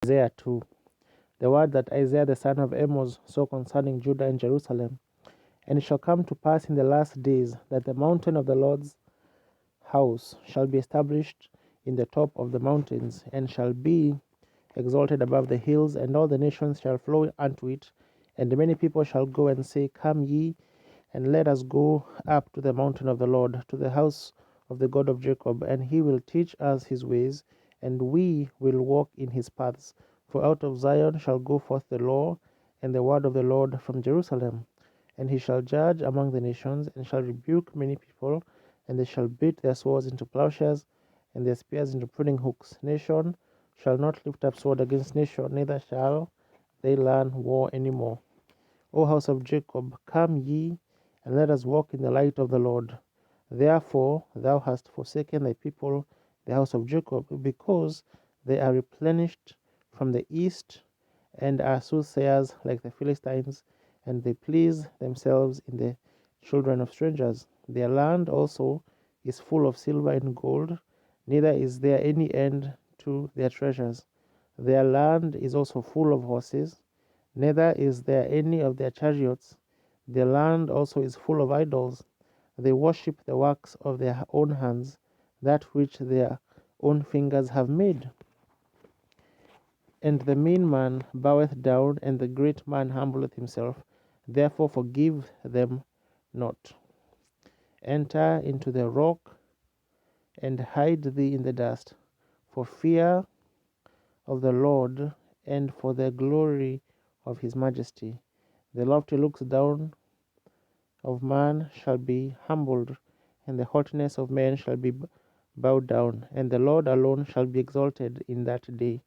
Isaiah 2. The word that Isaiah the son of Amos saw concerning Judah and Jerusalem. And it shall come to pass in the last days that the mountain of the Lord's house shall be established in the top of the mountains, and shall be exalted above the hills, and all the nations shall flow unto it. And many people shall go and say, Come ye, and let us go up to the mountain of the Lord, to the house of the God of Jacob, and he will teach us his ways, and we will walk in his paths. For out of Zion shall go forth the law and the word of the Lord from Jerusalem. And he shall judge among the nations, and shall rebuke many people, and they shall beat their swords into plowshares, and their spears into pruning hooks. Nation shall not lift up sword against nation, neither shall they learn war any more. O house of Jacob, come ye, and let us walk in the light of the Lord. Therefore thou hast forsaken thy people, the house of Jacob, because they are replenished from the east, and are soothsayers like the Philistines, and they please themselves in the children of strangers. Their land also is full of silver and gold, neither is there any end to their treasures. Their land is also full of horses, neither is there any of their chariots. Their land also is full of idols. They worship the works of their own hands, that which their own fingers have made. And the mean man boweth down, and the great man humbleth himself. Therefore forgive them not. Enter into the rock, and hide thee in the dust, for fear of the Lord, and for the glory of his majesty. The lofty looks down of man shall be humbled, and the haughtiness of men shall be bowed down, and the Lord alone shall be exalted in that day.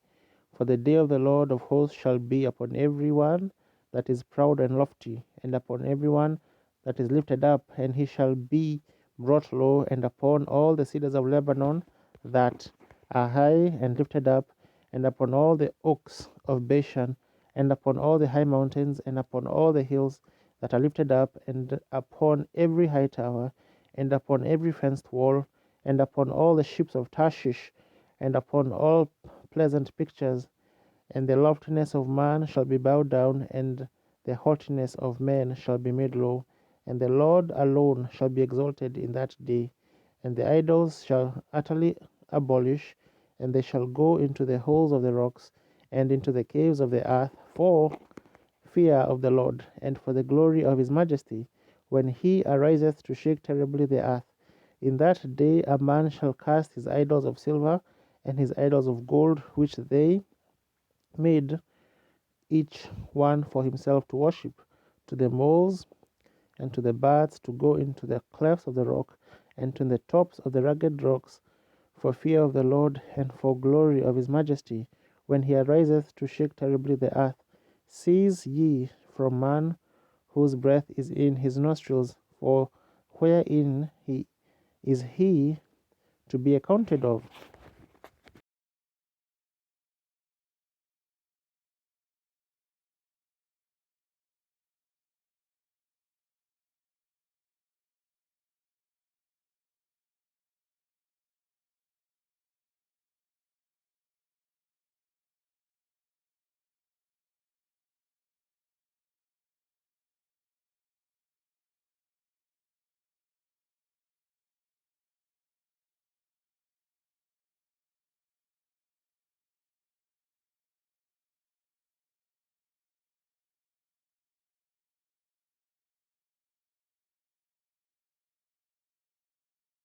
For the day of the Lord of hosts shall be upon every one that is proud and lofty, and upon every one that is lifted up, and he shall be brought low, and upon all the cedars of Lebanon that are high and lifted up, and upon all the oaks of Bashan, and upon all the high mountains, and upon all the hills that are lifted up, and upon every high tower, and upon every fenced wall, and upon all the ships of Tarshish, and upon all pleasant pictures. And the loftiness of man shall be bowed down, and the haughtiness of men shall be made low, and the Lord alone shall be exalted in that day. And the idols shall utterly abolish, and they shall go into the holes of the rocks, and into the caves of the earth, for fear of the Lord, and for the glory of his majesty, when he ariseth to shake terribly the earth. In that day a man shall cast his idols of silver, and his idols of gold, which they made each one for himself to worship, to the moles and to the birds, to go into the clefts of the rock, and to the tops of the rugged rocks, for fear of the Lord, and for glory of his majesty, when he ariseth to shake terribly the earth. Cease ye from man, whose breath is in his nostrils, for wherein he is he to be accounted of?